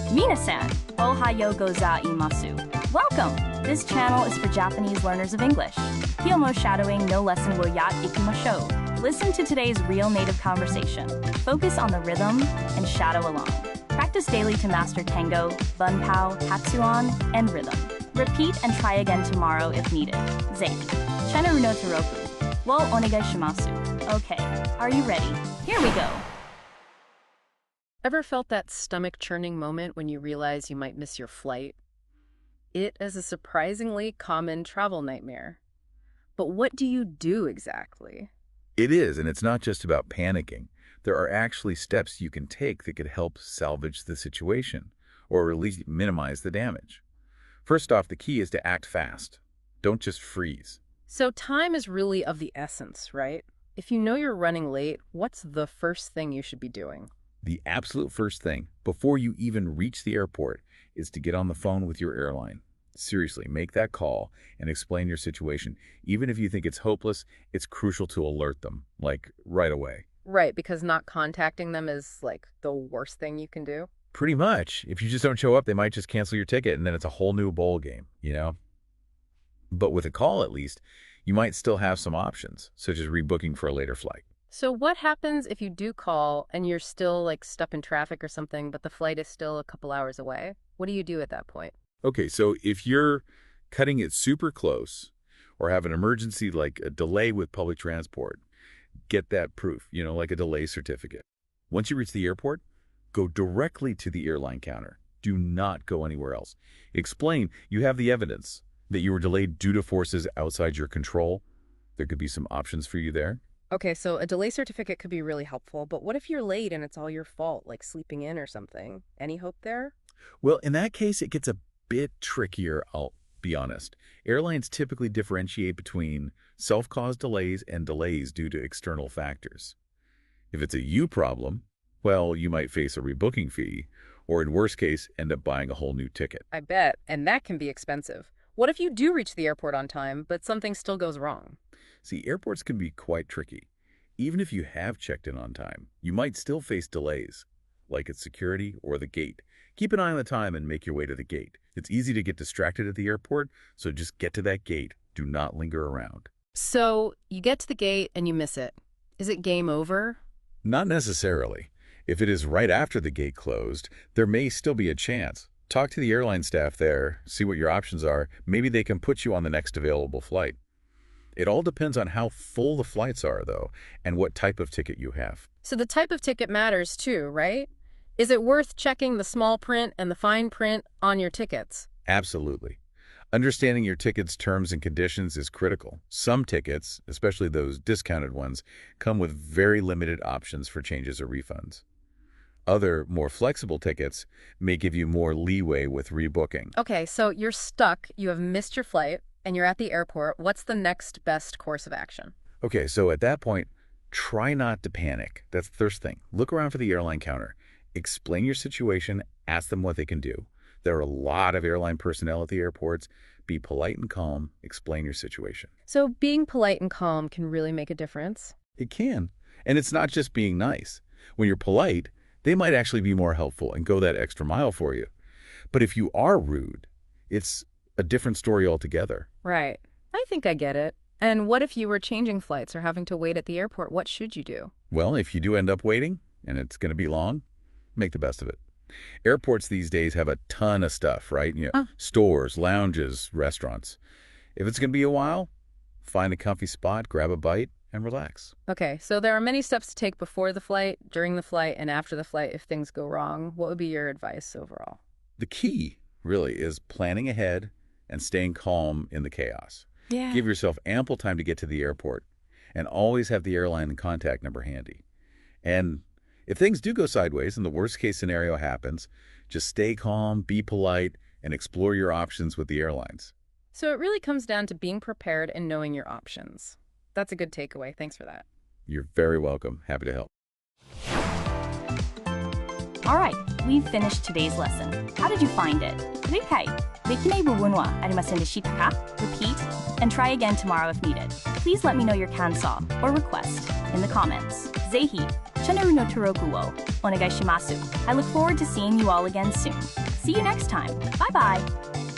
Minasan, ohayo gozaimasu. Welcome! This channel is for Japanese learners of English. Hyomo shadowing no lesson will yat ikimashou. Listen to today's real native conversation. Focus on the rhythm and shadow along. Practice daily to master tango, bunpao, hatsuan, and rhythm. Repeat and try again tomorrow if needed. Zake. Chenaru no Toroku. Wo onegai shimasu. Okay, are you ready? Here we go. Ever felt that stomach-churning moment when you realize you might miss your flight? It is a surprisingly common travel nightmare. But what do you do exactly? It is, and it's not just about panicking. There are actually steps you can take that could help salvage the situation, or at least minimize the damage. First off, the key is to act fast. Don't just freeze. So time is really of the essence, right? If you know you're running late, what's the first thing you should be doing? The absolute first thing, before you even reach the airport, is to get on the phone with your airline. Seriously, make that call and explain your situation. Even if you think it's hopeless, it's crucial to alert them, like right away. Right, because not contacting them is like the worst thing you can do? Pretty much. If you just don't show up, they might just cancel your ticket and then it's a whole new bowl game, you know? But with a call, at least, you might still have some options, such as rebooking for a later flight. So what happens if you do call and you're still like stuck in traffic or something, but the flight is still a couple hours away? What do you do at that point? Okay, so if you're cutting it super close or have an emergency like a delay with public transport, get that proof, like a delay certificate. Once you reach the airport, go directly to the airline counter. Do not go anywhere else. Explain you have the evidence that you were delayed due to forces outside your control. There could be some options for you there. Okay, so a delay certificate could be really helpful, but what if you're late and it's all your fault, like sleeping in or something? Any hope there? Well, in that case, it gets a bit trickier, I'll be honest. Airlines typically differentiate between self-caused delays and delays due to external factors. If it's a you problem, well, you might face a rebooking fee, or in worst case, end up buying a whole new ticket. I bet, and that can be expensive. What if you do reach the airport on time, but something still goes wrong? See, airports can be quite tricky. Even if you have checked in on time, you might still face delays, like at security or the gate. Keep an eye on the time and make your way to the gate. It's easy to get distracted at the airport, so just get to that gate. Do not linger around. So you get to the gate and you miss it. Is it game over? Not necessarily. If it is right after the gate closed, there may still be a chance. Talk to the airline staff there, see what your options are. Maybe they can put you on the next available flight. It all depends on how full the flights are, though, and what type of ticket you have. So the type of ticket matters too, right? Is it worth checking the small print and the fine print on your tickets? Absolutely. Understanding your ticket's terms and conditions is critical. Some tickets, especially those discounted ones, come with very limited options for changes or refunds. Other, more flexible tickets may give you more leeway with rebooking. Okay, so you're stuck, you have missed your flight, and you're at the airport. What's the next best course of action? Okay, so at that point, try not to panic. That's the first thing. Look around for the airline counter. Explain your situation. Ask them what they can do. There are a lot of airline personnel at the airports. Be polite and calm. Explain your situation. So being polite and calm can really make a difference? It can. And it's not just being nice. When you're polite, they might actually be more helpful and go that extra mile for you. But if you are rude, it's a different story altogether. Right. I think I get it. And what if you were changing flights or having to wait at the airport? What should you do? Well, if you do end up waiting, and it's going to be long, make the best of it. Airports these days have a ton of stuff, right? Stores, lounges, restaurants. If it's going to be a while, find a comfy spot, grab a bite, and relax. Okay, so there are many steps to take before the flight, during the flight, and after the flight if things go wrong. What would be your advice overall? The key, really, is planning ahead and staying calm in the chaos. Yeah. Give yourself ample time to get to the airport and always have the airline contact number handy. And if things do go sideways and the worst case scenario happens, just stay calm, be polite, and explore your options with the airlines. So it really comes down to being prepared and knowing your options. That's a good takeaway. Thanks for that. You're very welcome. Happy to help. All right, we've finished today's lesson. How did you find it? 理解できない部分はありませんでしたか? Repeat and try again tomorrow if needed. Please let me know your kansa or request in the comments. ぜひ、チャンネルの登録をお願いします。I look forward to seeing you all again soon. See you next time. Bye bye.